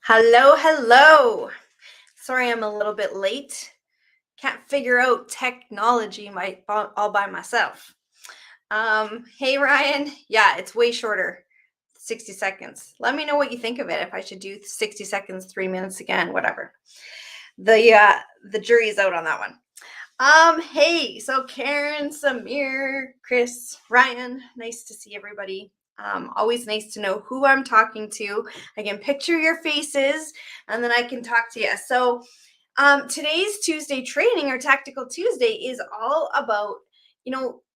Hello, hello. Sorry I'm a little bit late. Can't figure out technology all by myself. Hey Ryan. Yeah, it's way shorter. 60 seconds. Let me know what you think of it. If I should do 60 seconds, 3 minutes again, whatever. The uh the jury's out on that one. Hey, so Karen, Samir, Chris, Ryan, nice to see everybody. Always nice to know who I'm talking to. I can picture your faces and then I can talk to you. So, today's Tuesday training or Tactical Tuesday is all about,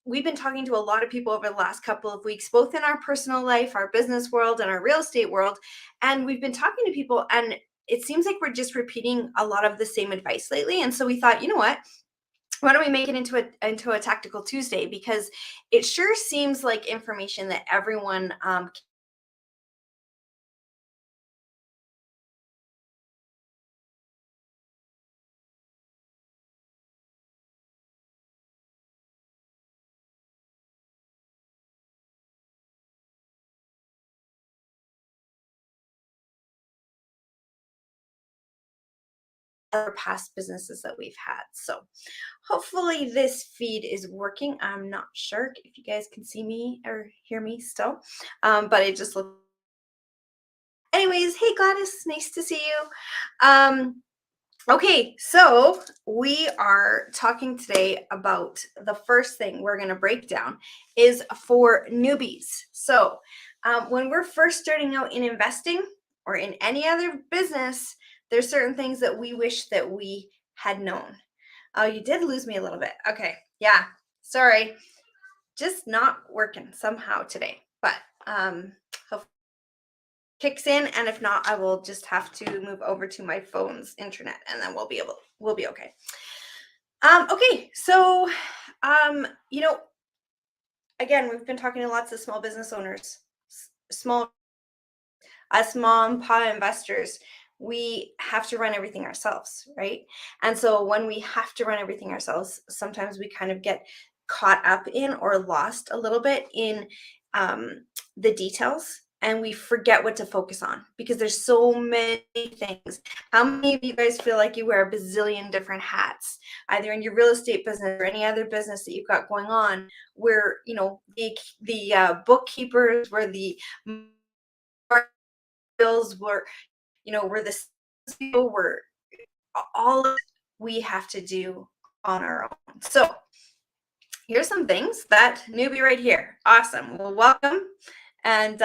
we've been talking to a lot of people over the last couple of weeks, both in our personal life, our business world, and our real estate world. And we've been talking to people, and it seems like we're just repeating a lot of the same advice lately. And so we thought, you know what? Why don't we make it into a Tactical Tuesday, because it sure seems like information that everyone other past businesses that we've had. So hopefully this feed is working. I'm not sure if you guys can see me or hear me still, but it just looks. Anyways, hey Gladys, nice to see you. Okay, so we are talking today about the first thing we're going to break down is for newbies. So, when we're first starting out in investing or in any other business, there's certain things that we wish that we had known. Oh, you did lose me a little bit. Okay, yeah, sorry, just not working somehow today, but hopefully kicks in, and if not, I will just have to move over to my phone's internet, and then we'll be okay. Okay, so um you know again, we've been talking to lots of small business owners, small us mom pa investors. We have to run everything ourselves, right? And so when we have to run everything ourselves, sometimes we kind of get caught up in or lost a little bit in the details, and we forget what to focus on because there's so many things. How many of you guys feel like you wear a bazillion different hats, either in your real estate business or any other business that you've got going on, where the bookkeepers, where the bills were, we're the people, we're all we have to do on our own. So here's some things that newbie right here. Awesome. Well, welcome. And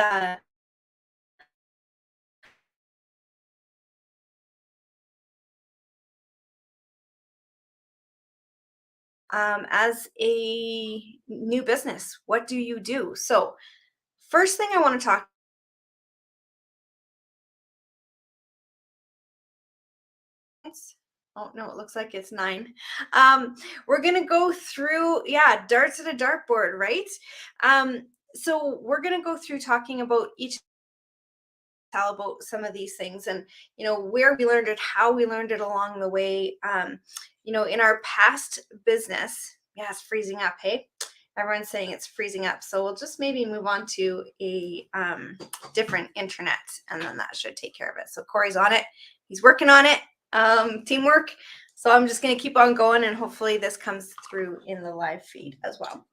as a new business, what do you do? So first thing I want to talk. Oh no, it looks like it's 9. We're gonna go through, yeah, darts at a dartboard, right? So we're gonna go through talking about each tell about some of these things, and where we learned it, how we learned it along the way. In our past business. Yeah, it's freezing up. Hey, everyone's saying it's freezing up, so we'll just maybe move on to a different internet, and then that should take care of it. So Corey's on it, he's working on it. Teamwork. So I'm just going to keep on going, and hopefully this comes through in the live feed as well.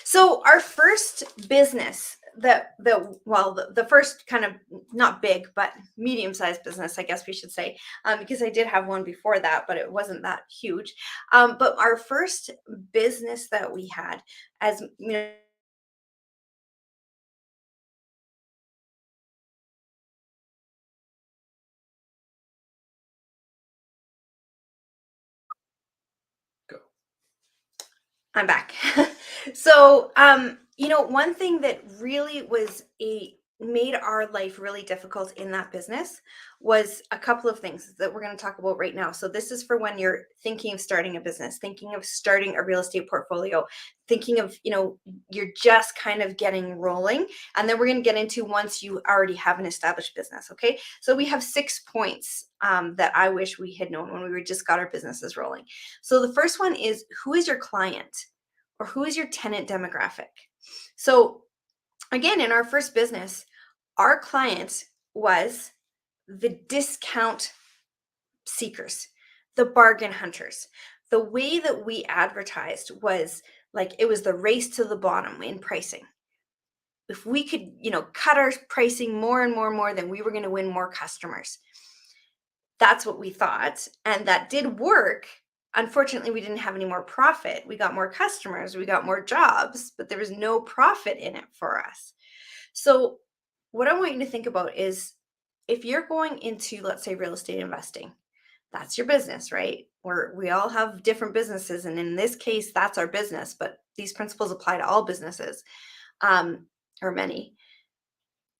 So our first business, the first kind of, not big but medium-sized business, I guess we should say, because I did have one before that, but it wasn't that huge. But our first business that we had, as you know, I'm back. So, one thing that really made our life really difficult in that business was a couple of things that we're going to talk about right now. So this is for when you're thinking of starting a business, thinking of starting a real estate portfolio, thinking of, you're just kind of getting rolling. And then we're going to get into once you already have an established business. Okay. So we have 6 points that I wish we had known when we just got our businesses rolling. So the first one is, who is your client, or who is your tenant demographic? So again, in our first business, our client was the discount seekers, the bargain hunters. The way that we advertised was like it was the race to the bottom in pricing. If we could, cut our pricing more and more and more, then we were going to win more customers. That's what we thought. And that did work. Unfortunately, we didn't have any more profit. We got more customers, we got more jobs, but there was no profit in it for us. So, what I want you to think about is if you're going into, let's say, real estate investing, that's your business, right? We all have different businesses. And in this case, that's our business, but these principles apply to all businesses, or many.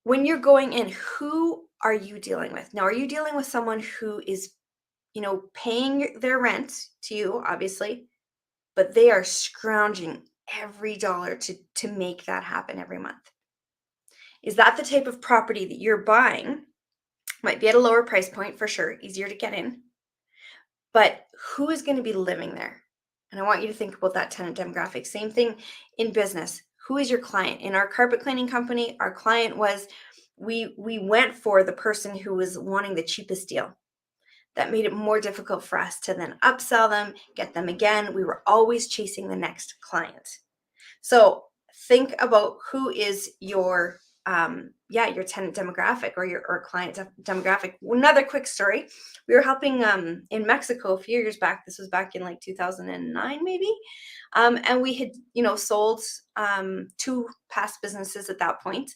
When you're going in, who are you dealing with? Now, are you dealing with someone who is, paying their rent to you, obviously, but they are scrounging every dollar to make that happen every month? Is that the type of property that you're buying? Might be at a lower price point for sure, easier to get in, but who is going to be living there? And I want you to think about that tenant demographic. Same thing in business. Who is your client? In our carpet cleaning company, our client was, we went for the person who was wanting the cheapest deal. That made it more difficult for us to then upsell them, get them again. We were always chasing the next client. So think about who is your your tenant demographic or your client demographic. Another quick story: we were helping in Mexico a few years back. This was back in like 2009 maybe, and we had sold two past businesses at that point,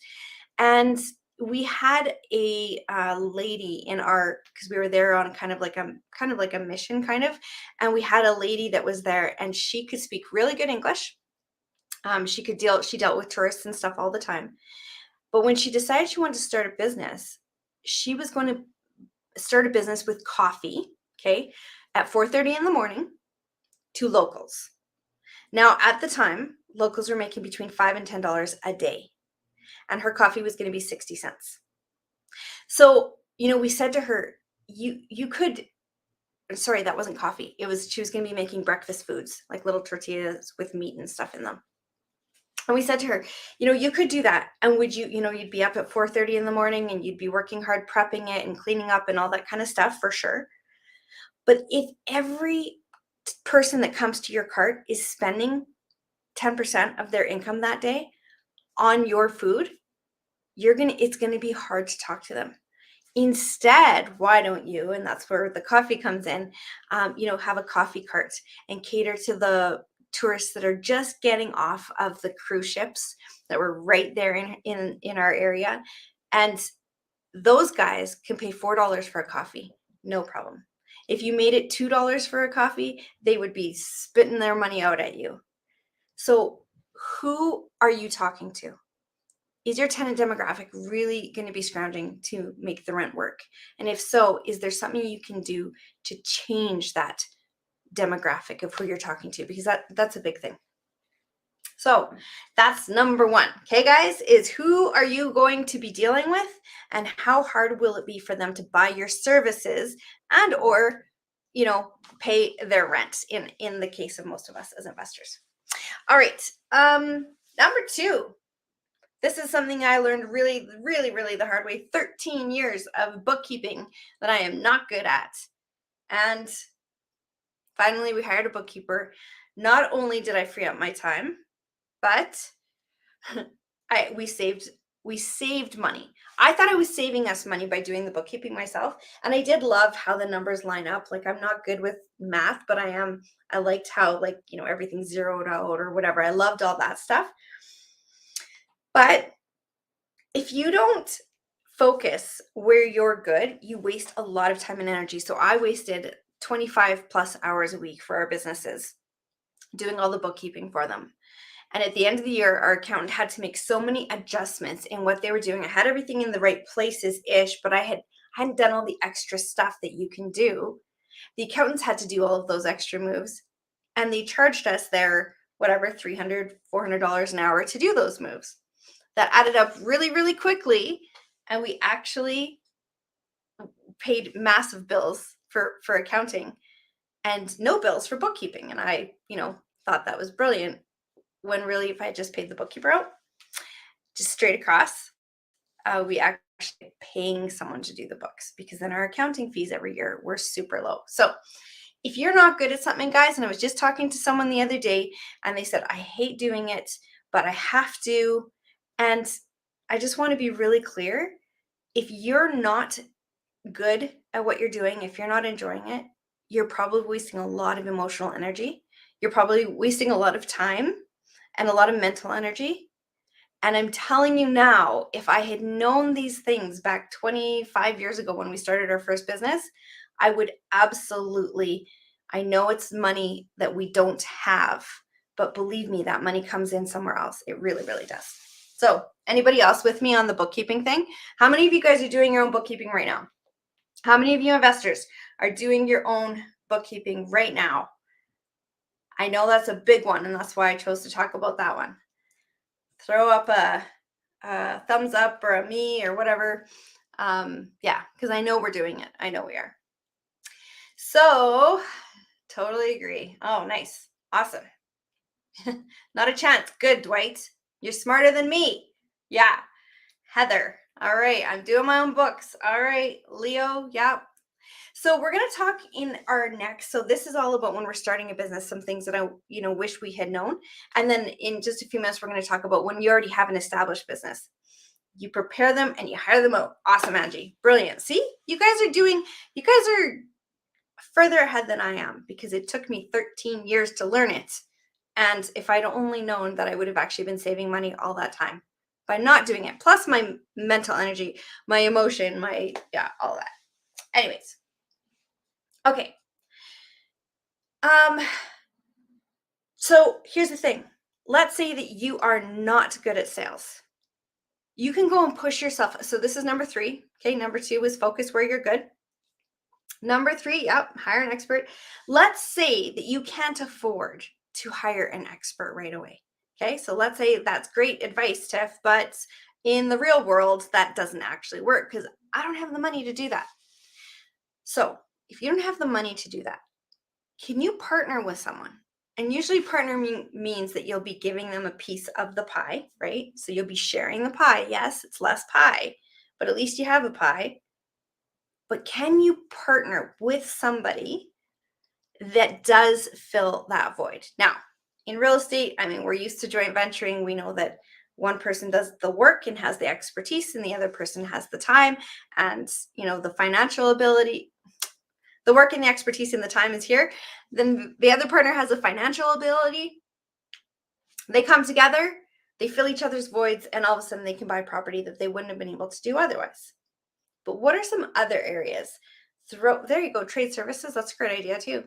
and we had a lady in our, because we were there on kind of like a mission kind of, and we had a lady that was there, and she could speak really good English. She dealt with tourists and stuff all the time. But when she decided she wanted to start a business, she was going to start a business with coffee, okay, at 4:30 in the morning to locals. Now, at the time, locals were making between $5 and $10 a day, and her coffee was going to be 60 cents. So, we said to her, you could, sorry, that wasn't coffee. She was going to be making breakfast foods, like little tortillas with meat and stuff in them. And we said to her, you could do that. And would you'd be up at 4:30 in the morning and you'd be working hard, prepping it and cleaning up and all that kind of stuff for sure. But if every person that comes to your cart is spending 10% of their income that day on your food, it's going to be hard to talk to them. Instead, why don't you, and that's where the coffee comes in, have a coffee cart and cater to the tourists that are just getting off of the cruise ships that were right there in our area. And those guys can pay $4 for a coffee, no problem. If you made it $2 for a coffee, they would be spitting their money out at you. So who are you talking to? Is your tenant demographic really going to be scrounging to make the rent work? And if so, is there something you can do to change that demographic of who you're talking to? Because that's a big thing. So that's number one. Okay, guys, is who are you going to be dealing with and how hard will it be for them to buy your services and or, pay their rent in the case of most of us as investors. All right. Number two. This is something I learned really, really, really the hard way. 13 years of bookkeeping that I am not good at. And finally, we hired a bookkeeper. Not only did I free up my time, but we saved money. I thought I was saving us money by doing the bookkeeping myself. And I did love how the numbers line up. Like, I'm not good with math, but I liked how, everything's zeroed out or whatever. I loved all that stuff. But if you don't focus where you're good, you waste a lot of time and energy. So I wasted 25 plus hours a week for our businesses doing all the bookkeeping for them. And at the end of the year, our accountant had to make so many adjustments in what they were doing. I had everything in the right places-ish, but I hadn't done all the extra stuff that you can do. The accountants had to do all of those extra moves, and they charged us their $300, $400 an hour to do those moves. That added up really, really quickly, and we actually paid massive bills for accounting and no bills for bookkeeping. And I, thought that was brilliant, when really if I just paid the bookkeeper out, just straight across, we actually paying someone to do the books, because then our accounting fees every year were super low. So if you're not good at something, guys, and I was just talking to someone the other day and they said, I hate doing it, but I have to. And I just want to be really clear. If you're not good at what you're doing, if you're not enjoying it, you're probably wasting a lot of emotional energy. You're probably wasting a lot of time and a lot of mental energy. And I'm telling you now, if I had known these things back 25 years ago when we started our first business, I would absolutely, I know it's money that we don't have, but believe me, that money comes in somewhere else. It really, really does. So, anybody else with me on the bookkeeping thing? How many of you guys are doing your own bookkeeping right now? How many of you investors are doing your own bookkeeping right now? I know that's a big one, and that's why I chose to talk about that one. Throw up a thumbs up or a me or whatever. Yeah, because I know we're doing it. I know we are. So, totally agree. Oh, nice. Awesome. Not a chance. Good, Dwight. You're smarter than me. Yeah. Heather. All right. I'm doing my own books. All right. Leo. Yep. So we're going to talk in our next. So this is all about when we're starting a business, some things that I, wish we had known. And then in just a few minutes, we're going to talk about when you already have an established business. You prepare them and you hire them out. Awesome, Angie. Brilliant. See, you guys are further ahead than I am, because it took me 13 years to learn it. And if I'd only known that, I would have actually been saving money all that time by not doing it. Plus my mental energy, my emotion, all that. Anyways. Okay. So here's the thing. Let's say that you are not good at sales. You can go and push yourself. So this is number 3. Okay. Number 2 is focus where you're good. Number 3, hire an expert. Let's say that you can't afford to hire an expert right away. Okay. So let's say that's great advice, Tiff, but in the real world, that doesn't actually work because I don't have the money to do that. So if you don't have the money to do that, can you partner with someone? And usually partner means that you'll be giving them a piece of the pie, right? So you'll be sharing the pie. Yes, it's less pie, but at least you have a pie. But can you partner with somebody that does fill that void? Now, in real estate, we're used to joint venturing. We know that one person does the work and has the expertise, and the other person has the time and, the financial ability. The work and the expertise and the time is here. Then the other partner has the financial ability. They come together, they fill each other's voids, and all of a sudden they can buy property that they wouldn't have been able to do otherwise. But what are some other areas? There you go, trade services. That's a great idea too.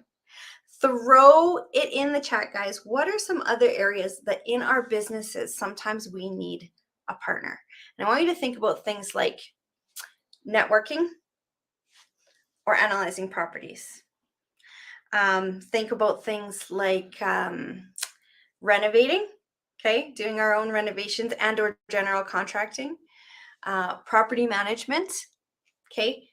Throw it in the chat, guys. What are some other areas that in our businesses sometimes we need a partner? And I want you to think about things like networking or analyzing properties. Think about things like renovating, okay, doing our own renovations and or general contracting, property management, okay.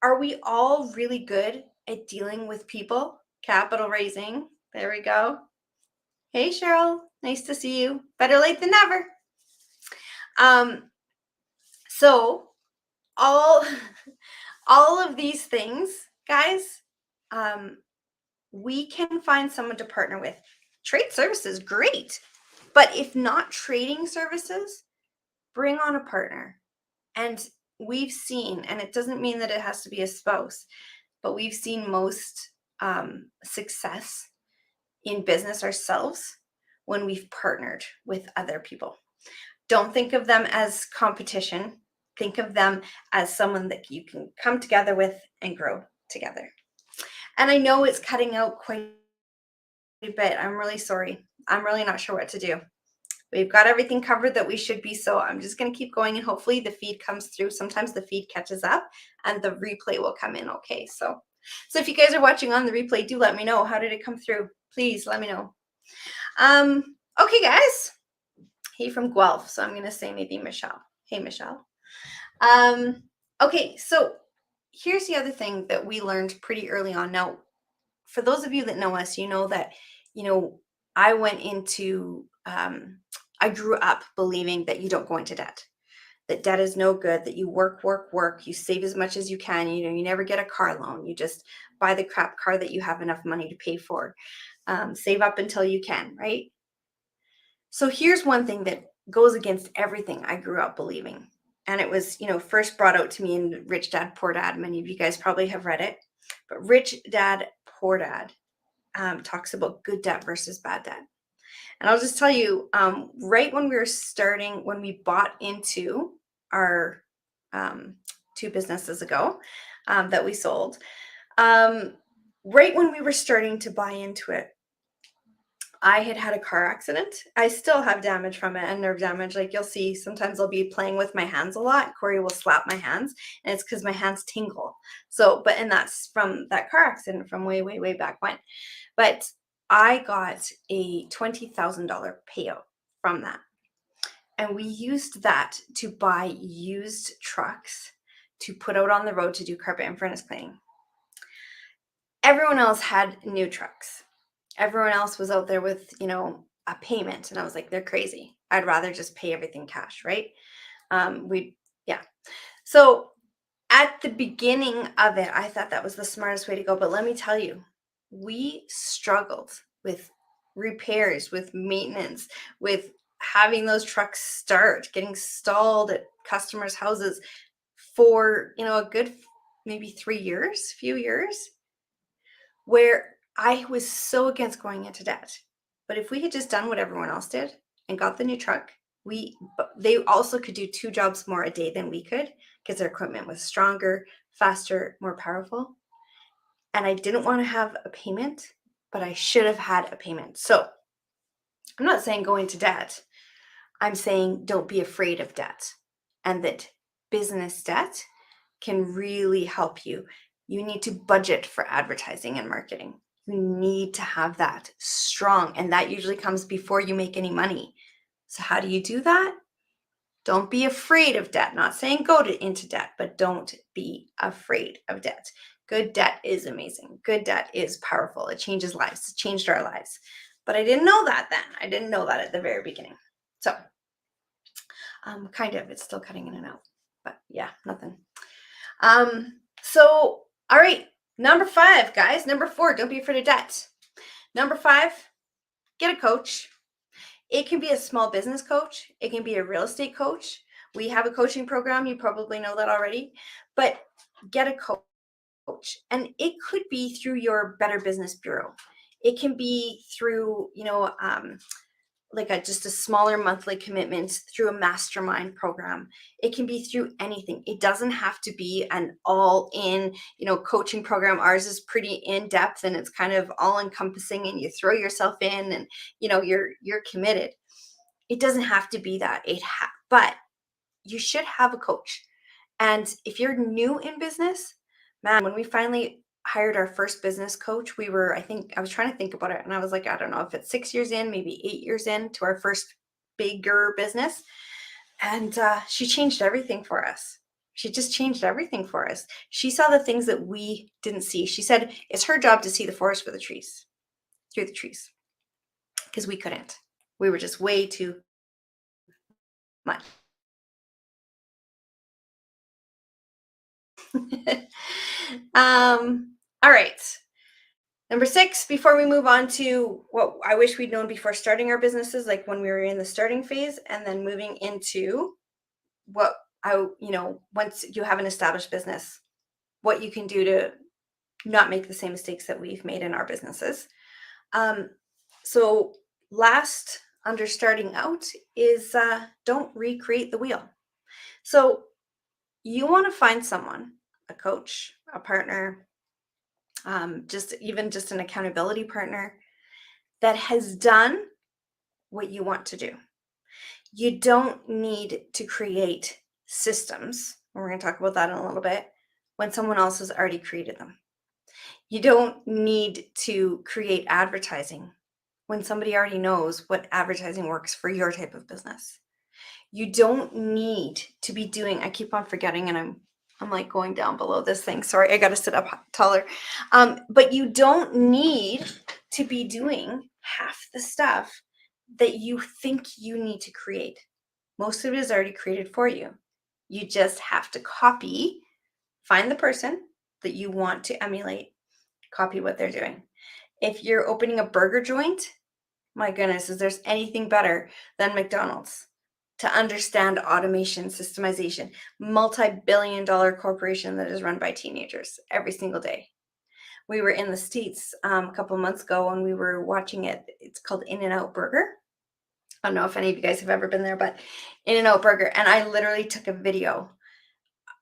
Are we all really good at dealing with people? Capital raising, there we go. Hey, Cheryl, nice to see you. Better late than never. So all of these things, guys, we can find someone to partner with. Trade services, great. But if not trading services, bring on a partner. And we've seen, and it doesn't mean that it has to be a spouse, but we've seen most success in business ourselves when we've partnered with other people. Don't think of them as competition. Think of them as someone that you can come together with and grow together. And I know it's cutting out quite a bit. I'm really sorry. I'm really not sure what to do. We've got everything covered that we should be, so I'm just going to keep going and hopefully the feed comes through. Sometimes the feed catches up and the replay will come in okay. So if you guys are watching on the replay, do let me know. How did it come through? Please let me know. Okay, guys. Hey from Guelph, so I'm going to say maybe Michelle. Hey, Michelle. Okay, so here's the other thing that we learned pretty early on. Now, for those of you that know us, you know that, I went into, I grew up believing that you don't go into debt. that debt is no good, that you work, work, work, you save as much as you can, you never get a car loan, you just buy the crap car that you have enough money to pay for. Save up until you can, right? So here's one thing that goes against everything I grew up believing. And it was, first brought out to me in Rich Dad, Poor Dad. Many of you guys probably have read it. But Rich Dad, Poor Dad talks about good debt versus bad debt. And I'll just tell you, right when we were starting, when we bought into our two businesses ago that we sold, right when we were starting to buy into it, I had a car accident. I still have damage from it and nerve damage. Like you'll see, sometimes I'll be playing with my hands a lot. Corey will slap my hands, and it's because my hands tingle. And that's from that car accident from way, way, way back when. But I got a $20,000 payout from that. And we used that to buy used trucks to put out on the road to do carpet and furnace cleaning. Everyone else had new trucks. Everyone else was out there with, a payment. And I was like, they're crazy. I'd rather just pay everything cash, right? Yeah. So at the beginning of it, I thought that was the smartest way to go. But let me tell you, we struggled with repairs, with maintenance, with having those trucks start, getting stalled at customers' houses for, a good maybe few years, where I was so against going into debt. But if we had just done what everyone else did and got the new truck, they also could do 2 jobs more a day than we could because their equipment was stronger, faster, more powerful. And I didn't want to have a payment, but I should have had a payment. So I'm not saying go into debt. I'm saying don't be afraid of debt, and that business debt can really help you. You need to budget for advertising and marketing. You need to have that strong, and that usually comes before you make any money. So how do you do that? Don't be afraid of debt. Not saying go into debt, but don't be afraid of debt. Good debt is amazing. Good debt is powerful. It changes lives. It changed our lives. But I didn't know that then. I didn't know that at the very beginning. So kind of, it's still cutting in and out, but yeah, nothing. So, all right, number 5, guys. Number 4, don't be afraid of debt. Number 5, get a coach. It can be a small business coach. It can be a real estate coach. We have a coaching program. You probably know that already, but get a coach. And it could be through your Better Business Bureau. It can be through, like just a smaller monthly commitment through a mastermind program. It can be through anything. It doesn't have to be an all-in, coaching program. Ours is pretty in-depth and it's kind of all-encompassing, and you throw yourself in and you're committed. It doesn't have to be that. But you should have a coach. And if you're new in business, man, when we finally hired our first business coach, I was trying to think about it, and I was like, I don't know if it's 6 years in, maybe 8 years in to our first bigger business. And she changed everything for us. She just changed everything for us. She saw the things that we didn't see. She said it's her job to see the forest through the trees, because we couldn't. We were just way too much. All right. Number 6, before we move on to what I wish we'd known before starting our businesses, like when we were in the starting phase, and then moving into once you have an established business, what you can do to not make the same mistakes that we've made in our businesses. So last, under starting out, is don't recreate the wheel. So you want to find someone, a coach, a partner, just an accountability partner that has done what you want to do. You don't need to create systems, and we're going to talk about that in a little bit, when someone else has already created them. You don't need to create advertising when somebody already knows what advertising works for your type of business. You don't need to be doing, I keep on forgetting, and I'm like going down below this thing. Sorry, I got to sit up taller. But you don't need to be doing half the stuff that you think you need to create. Most of it is already created for you. You just have to find the person that you want to emulate, copy what they're doing. If you're opening a burger joint, my goodness, is there's anything better than McDonald's to understand automation, systemization, multi-billion dollar corporation that is run by teenagers every single day. We were in the States a couple months ago and we were watching it. It's called In-N-Out Burger. I don't know if any of you guys have ever been there, but In-N-Out Burger. And I literally took a video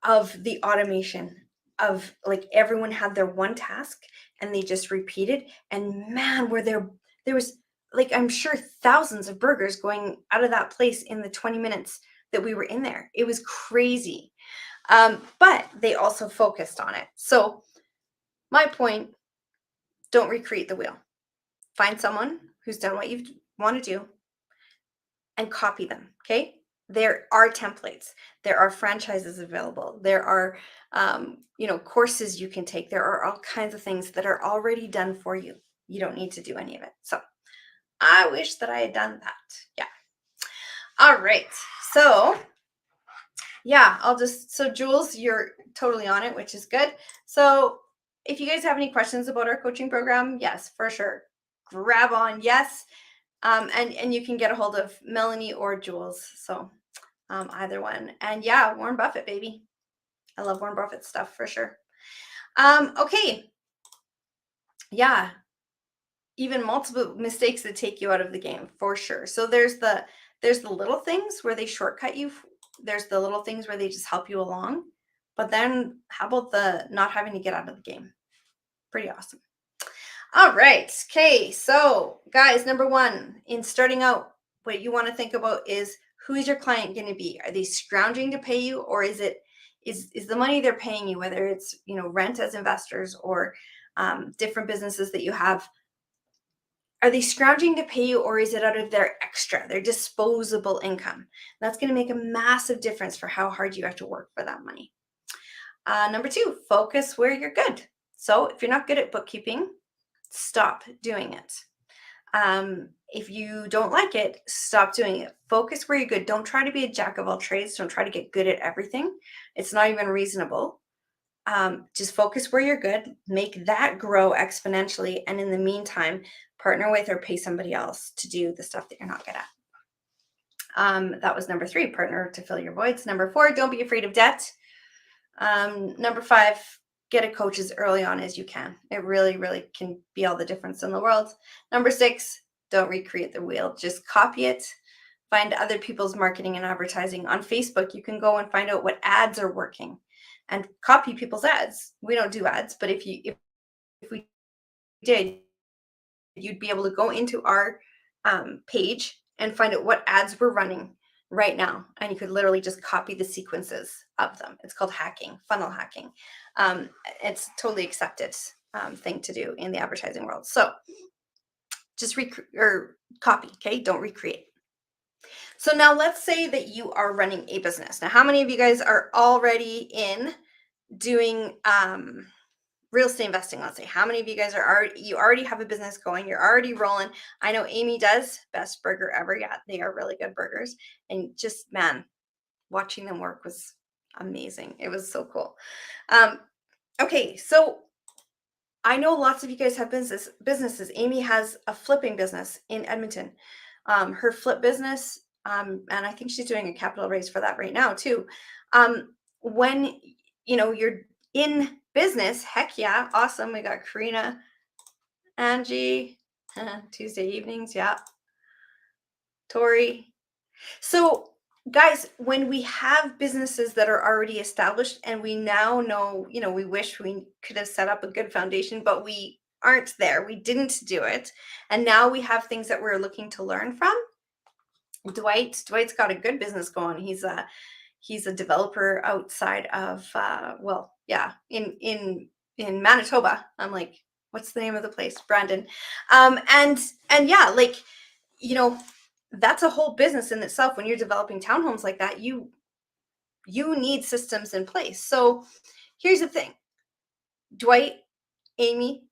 of the automation of like everyone had their one task and they just repeated. And man, there was like, I'm sure thousands of burgers going out of that place in the 20 minutes that we were in there. It was crazy. But they also focused on it. So my point, don't recreate the wheel. Find someone who's done what you want to do and copy them. Okay. There are templates. There are franchises available. There are, courses you can take. There are all kinds of things that are already done for you. You don't need to do any of it. So I wish that I had done that. Yeah. All right. So yeah, so Jules, you're totally on it, which is good. So if you guys have any questions about our coaching program, yes, for sure. Grab on. Yes. And you can get a hold of Melanie or Jules. So either one. And yeah, Warren Buffett, baby. I love Warren Buffett stuff for sure. Okay. Yeah. Even multiple mistakes that take you out of the game for sure. So there's the little things where they shortcut you. There's the little things where they just help you along. But then how about the not having to get out of the game? Pretty awesome. All right. Okay. So guys, number one, in starting out, what you want to think about is who is your client going to be? Are they scrounging to pay you, or is the money they're paying you, whether it's, rent as investors or different businesses that you have, are they scrounging to pay you, or is it out of their disposable income? That's going to make a massive difference for how hard you have to work for that money. Number two, focus where you're good. So if you're not good at bookkeeping, stop doing it. If you don't like it, stop doing it. Focus where you're good. Don't try to be a jack of all trades. Don't try to get good at everything. It's not even reasonable. Just focus where you're good. Make that grow exponentially. And in the meantime, partner with or pay somebody else to do the stuff that you're not good at. That was number three, partner to fill your voids. Number four, don't be afraid of debt. Number five, get a coach as early on as you can. It really, really can be all the difference in the world. Number six, don't recreate the wheel. Just copy it. Find other people's marketing and advertising. On Facebook, you can go and find out what ads are working and copy people's ads. We don't do ads, but if we did, you'd be able to go into our page and find out what ads we're running right now. And you could literally just copy the sequences of them. It's called hacking, funnel hacking. It's totally accepted thing to do in the advertising world. So just copy, okay? Don't recreate. So now let's say that you are running a business. Now, how many of you guys are already in doing real estate investing? Let's say, how many of you guys you already have a business going, you're already rolling? I know Amy does. Best burger ever. Yeah, they are really good burgers. And just, man, watching them work was amazing. It was so cool. Okay, so I know lots of you guys have businesses. Amy has a flipping business in Edmonton. Her flip business, and I think she's doing a capital raise for that right now too. When you're in business, heck yeah, awesome. We got Karina, Angie, Tuesday evenings, yeah, Tori. So guys, when we have businesses that are already established and we now know, we wish we could have set up a good foundation, but we aren't there. We didn't do it. And now we have things that we're looking to learn from. Dwight's got a good business going. He's a developer outside of in Manitoba. I'm like, what's the name of the place? Brandon. And yeah, like, that's a whole business in itself. When you're developing townhomes like that, you need systems in place. So here's the thing. Dwight, Amy,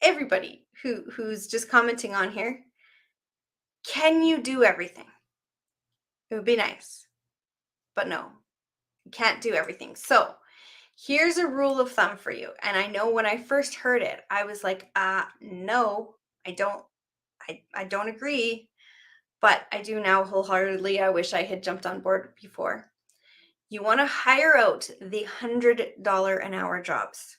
everybody who's just commenting on here, can you do everything? It would be nice, but no, You can't do everything. So here's a rule of thumb for you. And I know when I first heard it, I was like, no, I don't, I don't agree, but I do now wholeheartedly. I wish I had jumped on board before. You want to hire out the $100 an hour jobs.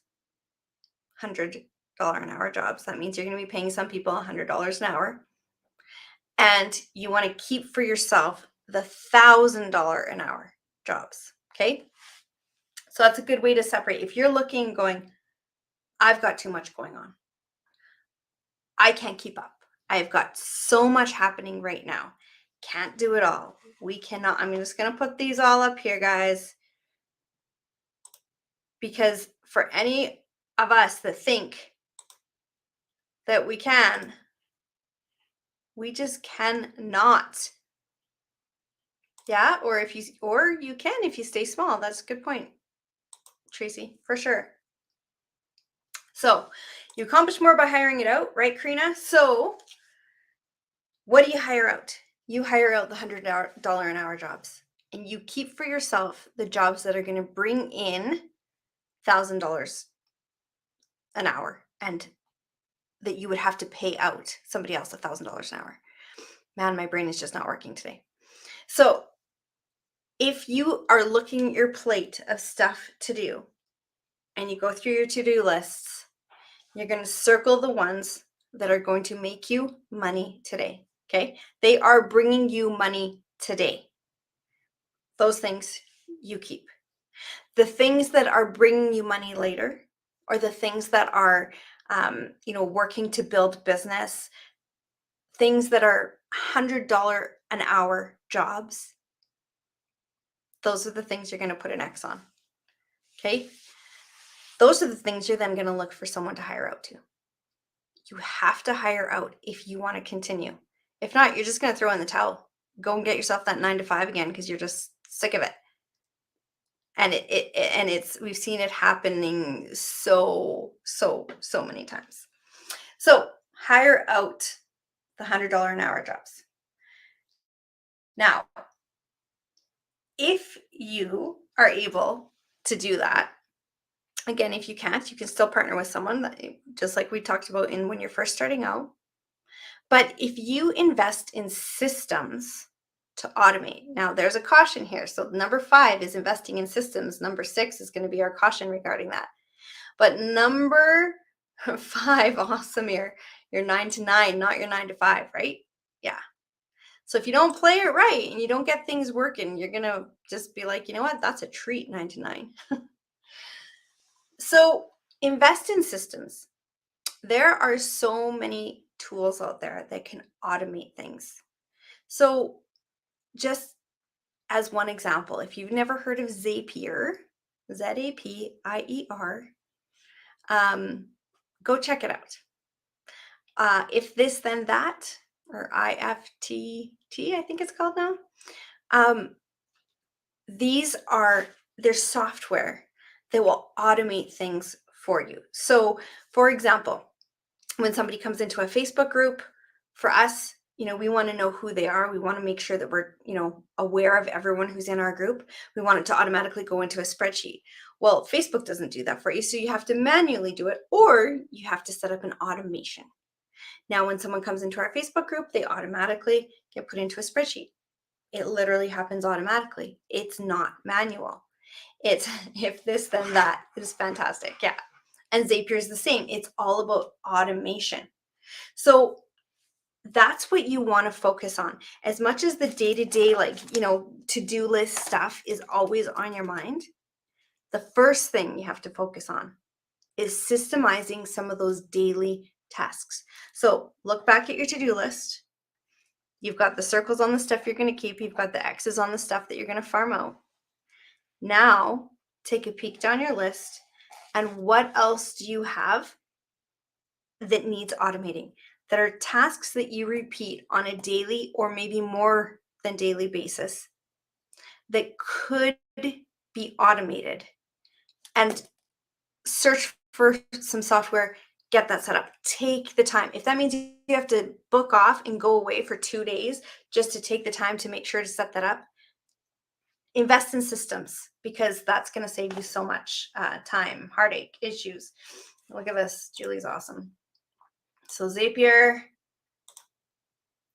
$100 an hour jobs. That means you're going to be paying some people $100 an hour. And you want to keep for yourself the $1,000 an hour jobs. Okay. So that's a good way to separate. If you're looking, going, I've got too much going on, I can't keep up. I've got so much happening right now. Can't do it all. We cannot. I'm just going to put these all up here, guys, because for any of us that think that we can, we just cannot. Yeah, or you can if you stay small. That's a good point, Tracy, for sure. So you accomplish more by hiring it out, right, Karina? So what do you hire out? You hire out the $100 an hour jobs, and you keep for yourself the jobs that are going to bring in $1,000 an hour, and that you would have to pay out somebody else $1,000 an hour. Man, my brain is just not working today. So if you are looking at your plate of stuff to do and you go through your to-do lists, you're going to circle the ones that are going to make you money today. Okay. They are bringing you money today. Those things you keep. The things that are bringing you money later, or the things that are, working to build business, things that are $100 an hour jobs, those are the things you're going to put an X on. Okay. Those are the things you're then going to look for someone to hire out to. You have to hire out if you want to continue. If not, you're just going to throw in the towel. Go and get yourself that 9 to 5 again because you're just sick of it. And we've seen it happening so many times. So hire out the $100 an hour jobs. Now, if you are able to do that, again, if you can't, you can still partner with someone that, just like we talked about when you're first starting out. But if you invest in systems to automate, now there's a caution here. So number 5 is investing in systems. Number 6 is going to be our caution regarding that. But number 5, awesome, your 9 to 9, not your 9 to 5, right? Yeah. So if you don't play it right and you don't get things working, you're going to just be like, you know what? That's a treat, 9 to 9. So invest in systems. There are so many tools out there that can automate things. So just as one example, if you've never heard of Zapier, Zapier, go check it out. If this, then that, or IFTT, I think it's called now. There's software that will automate things for you. So for example, when somebody comes into a Facebook group, for us, we want to know who they are. We want to make sure that we're, aware of everyone who's in our group. We want it to automatically go into a spreadsheet. Well, Facebook doesn't do that for you. So you have to manually do it, or you have to set up an automation. Now, when someone comes into our Facebook group, they automatically get put into a spreadsheet. It literally happens automatically. It's not manual. It's if this, then that. It is fantastic. Yeah. And Zapier is the same. It's all about automation. So that's what you want to focus on. As much as the day-to-day, to-do list stuff is always on your mind, the first thing you have to focus on is systemizing some of those daily tasks. So look back at your to-do list. You've got the circles on the stuff you're going to keep. You've got the X's on the stuff that you're going to farm out. Now, take a peek down your list, and what else do you have that needs automating? That are tasks that you repeat on a daily or maybe more than daily basis that could be automated. And search for some software, get that set up. Take the time. If that means you have to book off and go away for 2 days just to take the time to make sure to set that up, invest in systems because that's going to save you so much time, heartache, issues. Look at this. Julie's awesome. So Zapier,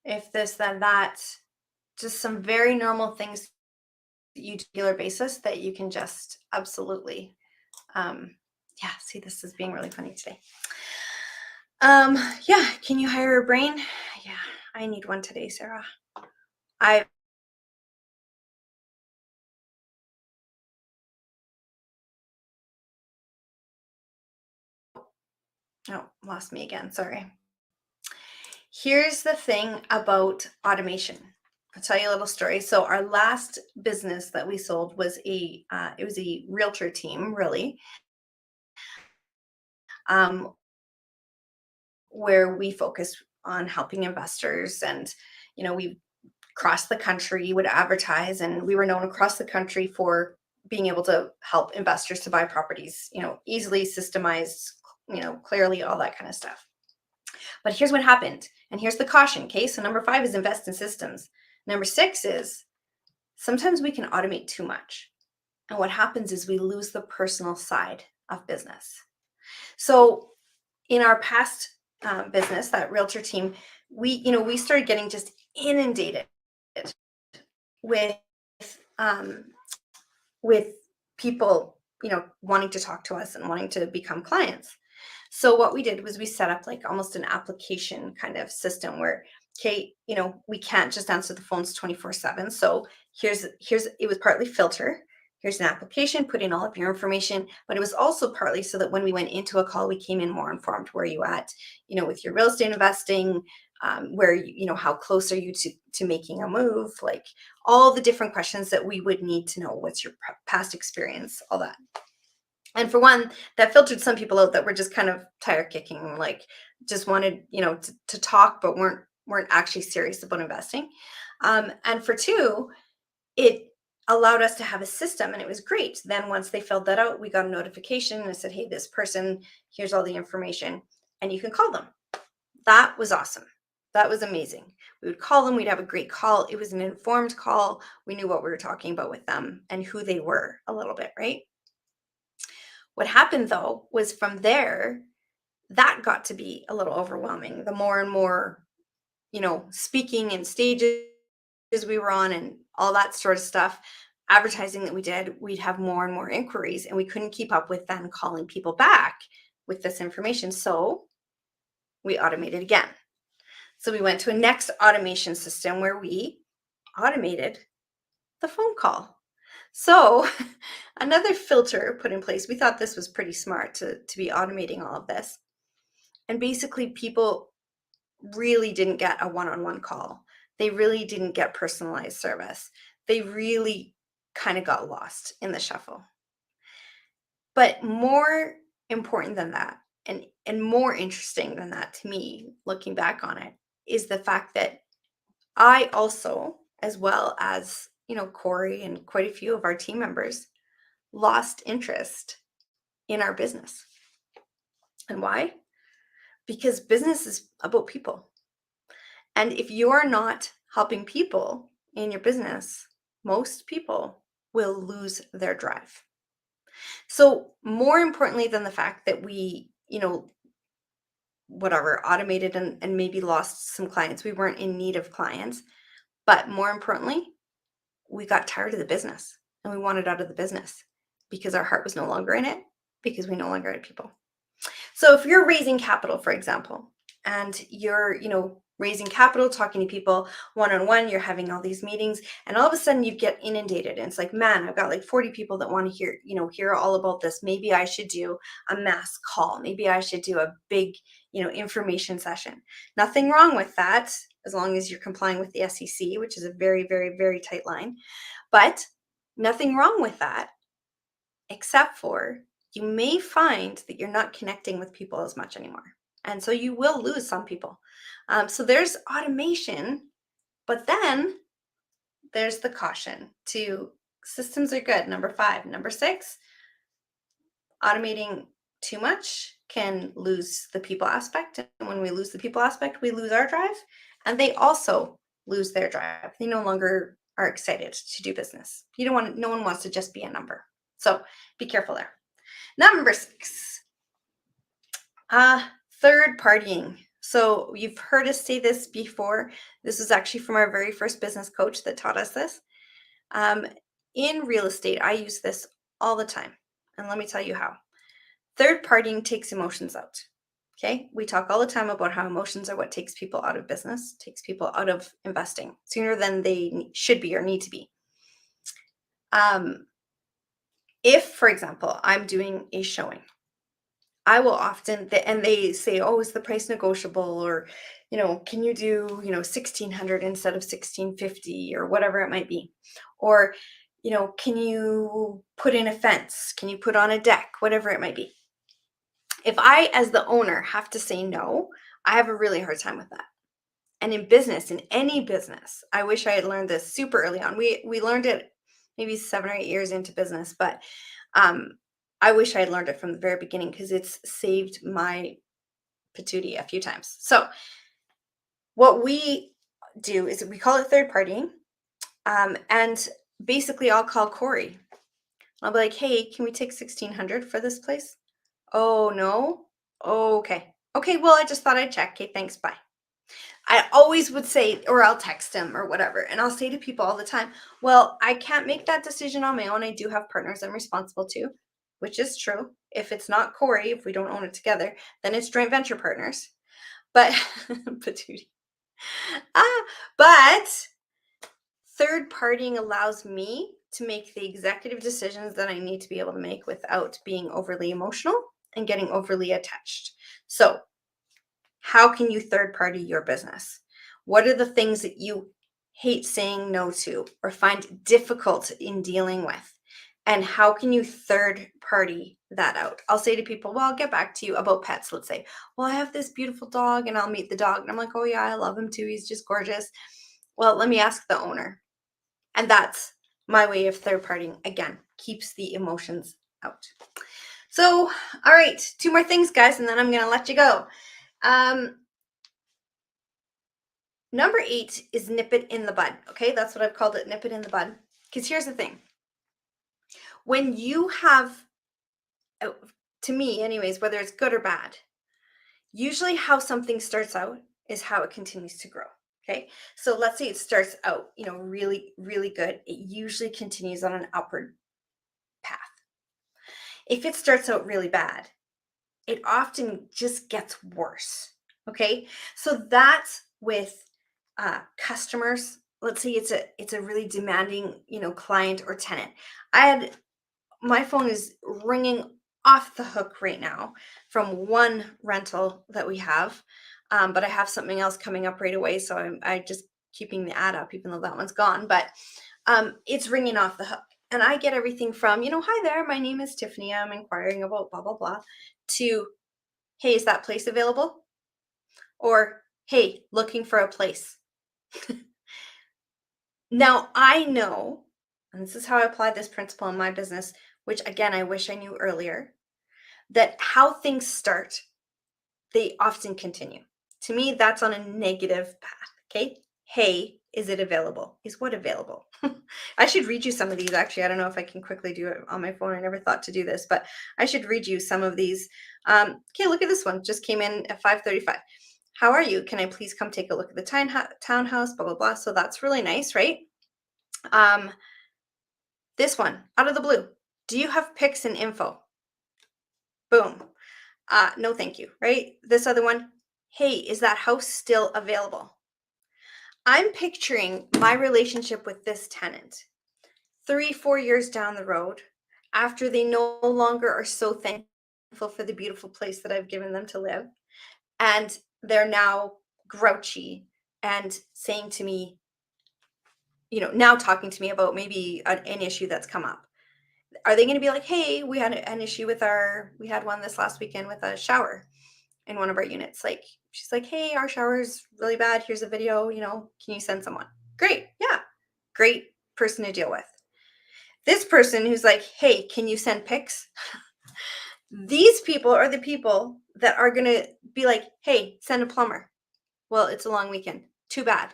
if this, then that, just some very normal things that you do on a regular basis that you can just absolutely, yeah, see, this is being really funny today. Yeah, can you hire a brain? Yeah, I need one today, Sarah. I oh, lost me again. Sorry. Here's the thing about automation. I'll tell you a little story. So our last business that we sold was it was a realtor team, really, um, where we focus on helping investors, and we across the country would advertise, and we were known across the country for being able to help investors to buy properties, easily, systemized, clearly, all that kind of stuff. But here's what happened, and here's the caution. Okay, so number 5 is invest in systems. Number 6 is sometimes we can automate too much, and what happens is we lose the personal side of business. So in our past business, that realtor team, we started getting just inundated with um, with people, wanting to talk to us and wanting to become clients. So what we did was we set up like almost an application kind of system where, okay, we can't just answer the phones 24/7. So here's it was partly filter. Here's an application, put in all of your information, but it was also partly so that when we went into a call, we came in more informed. Where are you at, with your real estate investing? Where how close are you to making a move? Like all the different questions that we would need to know. What's your past experience? All that. And for one, that filtered some people out that were just kind of tire kicking, like just wanted, to talk, but weren't actually serious about investing. And for two, it allowed us to have a system, and it was great. Then once they filled that out, we got a notification and it said, hey, this person, here's all the information, and you can call them. That was awesome. That was amazing. We would call them, we'd have a great call. It was an informed call. We knew what we were talking about with them and who they were a little bit, right? What happened though was from there, that got to be a little overwhelming. The more and more, speaking and stages we were on and all that sort of stuff, advertising that we did, we'd have more and more inquiries, and we couldn't keep up with then calling people back with this information. So we automated again. So we went to a next automation system where we automated the phone call. So another filter put in place. We thought this was pretty smart to be automating all of this. And basically people really didn't get a one-on-one call. They really didn't get personalized service. They really kind of got lost in the shuffle. But more important than that, and more interesting than that to me, looking back on it, is the fact that I also, as well as, Corey and quite a few of our team members, lost interest in our business. And why? Because business is about people. And if you're not helping people in your business, most people will lose their drive. So, more importantly than the fact that we, whatever, automated and maybe lost some clients, we weren't in need of clients. But more importantly, we got tired of the business and we wanted out of the business because our heart was no longer in it, because we no longer had people. So if you're raising capital, for example, and you're, raising capital, talking to people one-on-one, you're having all these meetings, and all of a sudden you get inundated. And it's like, man, I've got like 40 people that want to hear all about this. Maybe I should do a mass call. Maybe I should do a big, information session. Nothing wrong with that, as long as you're complying with the SEC, which is a very, very, very tight line. But nothing wrong with that, except for you may find that you're not connecting with people as much anymore. And so you will lose some people. So there's automation, but then there's the caution to systems are good. Number 5. Number 6, automating too much can lose the people aspect. And when we lose the people aspect, we lose our drive. And they also lose their drive. They no longer are excited to do business. You don't want, no one wants to just be a number. So be careful there. Number 6, uh, third partying. So you've heard us say this before. This is actually from our very first business coach that taught us this. Um, in real estate, I use this all the time. And let me tell you how. Third partying takes emotions out. Okay. We talk all the time about how emotions are what takes people out of business, takes people out of investing sooner than they should be or need to be. If, for example, I'm doing a showing, I will often, and they say, oh, is the price negotiable? Or, can you do, 1600 instead of 1650 or whatever it might be? Or, can you put in a fence? Can you put on a deck? Whatever it might be. If I, as the owner, have to say no, I have a really hard time with that. And in business, in any business, I wish I had learned this super early on. We learned it maybe 7 or 8 years into business, but I wish I had learned it from the very beginning because it's saved my patootie a few times. So what we do is we call it third partying. And basically I'll call Corey. I'll be like, hey, can we take 1600 for this place? Oh, no. Oh, okay. Okay, well, I just thought I'd check. Okay, thanks. Bye. I always would say, or I'll text him or whatever. And I'll say to people all the time, well, I can't make that decision on my own. I do have partners I'm responsible to, which is true. If it's not Corey, if we don't own it together, then it's joint venture partners. But, patootie. But third partying allows me to make the executive decisions that I need to be able to make without being overly emotional and getting overly attached. So, how can you third party your business? What are the things that you hate saying no to or find difficult in dealing with? And how can you third party that out? I'll say to people, well, I'll get back to you about pets. Let's say, well, I have this beautiful dog and I'll meet the dog. And I'm like, oh, yeah, I love him too. He's just gorgeous. Well, let me ask the owner. And that's my way of third partying. Again, keeps the emotions out. So, all right, 2 more things, guys, and then I'm going to let you go. Number 8 is nip it in the bud. Okay, that's what I've called it, nip it in the bud. Because here's the thing. When you have, to me anyways, whether it's good or bad, usually how something starts out is how it continues to grow. Okay, so let's say it starts out, really, really good. It usually continues on an upward path. If it starts out really bad, it often just gets worse. Okay, so that's with customers. Let's say it's a really demanding client or tenant. My phone is ringing off the hook right now from one rental that we have, but I have something else coming up right away, so I just keeping the ad up even though that one's gone. But it's ringing off the hook, and I get everything from hi there, my name is Tiffany, I'm inquiring about blah blah blah, to hey, is that place available? Or hey, looking for a place. Now, I know, and this is how I apply this principle in my business, which again, I wish I knew earlier, that how things start, they often continue. To me, that's on a negative path. Okay. Hey, is it available? Is what available? I should read you some of these. Actually, I don't know if I can quickly do it on my phone. I never thought to do this, but I should read you some of these. Okay, look at this one. Just came in at 5:35. How are you? Can I please come take a look at the townhouse? Blah, blah, blah. So that's really nice, right? This one, out of the blue. Do you have pics and info? Boom. No, thank you, right? This other one. Hey, is that house still available? I'm picturing my relationship with this tenant 3-4 years down the road, after they no longer are so thankful for the beautiful place that I've given them to live, and they're now grouchy and saying to me, now talking to me about maybe an issue that's come up. Are they going to be like, hey, we had an issue with we had one this last weekend with a shower in one of our units. Like, she's like, hey, our shower is really bad. Here's a video, can you send someone? Great. Yeah. Great person to deal with. This person who's like, hey, can you send pics? These people are the people that are going to be like, hey, send a plumber. Well, it's a long weekend. Too bad.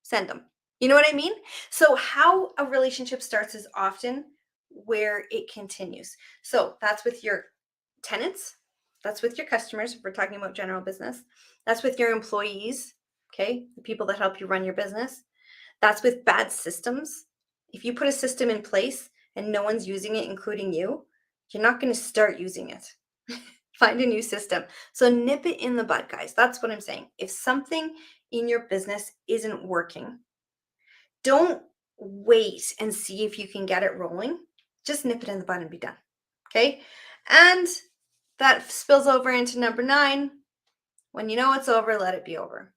Send them. You know what I mean? So how a relationship starts is often where it continues. So that's with your tenants, that's with your customers, if we're talking about general business, that's with your employees, okay, the people that help you run your business. That's with bad systems. If you put a system in place and no one's using it, including you, you're not going to start using it. Find a new system. So nip it in the bud, guys. That's what I'm saying. If something in your business isn't working, don't wait and see if you can get it rolling. Just nip it in the bud and be done. Okay. And that spills over into number 9. When you know it's over, let it be over.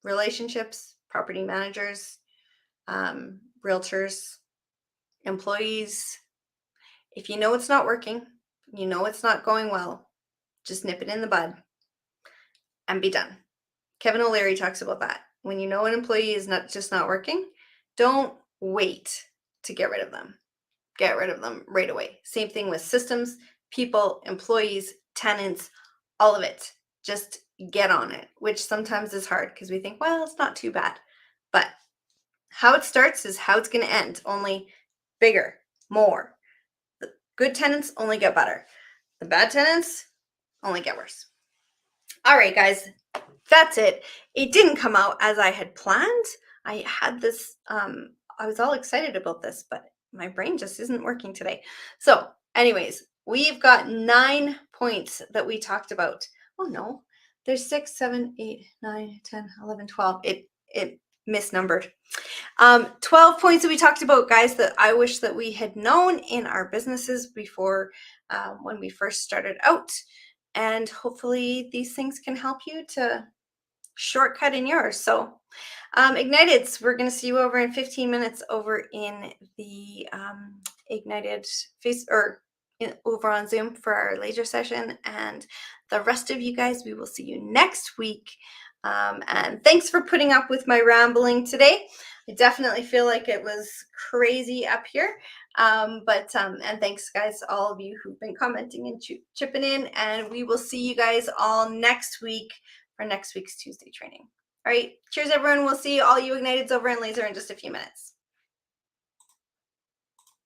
Relationships, property managers, realtors, employees. If you know it's not working, you know it's not going well, just nip it in the bud and be done. Kevin O'Leary talks about that. When you know an employee is not working, don't wait to get rid of them. Get rid of them right away. Same thing with systems, people, employees, tenants, all of it. Just get on it, which sometimes is hard because we think, well, it's not too bad. But how it starts is how it's going to end, only bigger, more. The good tenants only get better. The bad tenants only get worse. All right, guys, that's it. It didn't come out as I had planned. I had this, I was all excited about this, but my brain just isn't working today. So anyways, we've got 9 points that we talked about. Oh no, there's 6, 7, 8, 9, 10, 11, 12. It misnumbered. 12 points that we talked about, guys, that I wish that we had known in our businesses before when we first started out. And hopefully these things can help you to shortcut in yours. So Igniteds, we're going to see you over in 15 minutes over in the Ignited face over on Zoom for our laser session. And the rest of you guys, we will see you next week. And thanks for putting up with my rambling today. I definitely feel like it was crazy up here. And thanks, guys, all of you who've been commenting and chipping in. And we will see you guys all next week for next week's Tuesday training. All right. Cheers, everyone. We'll see all you Igniteds over in laser in just a few minutes.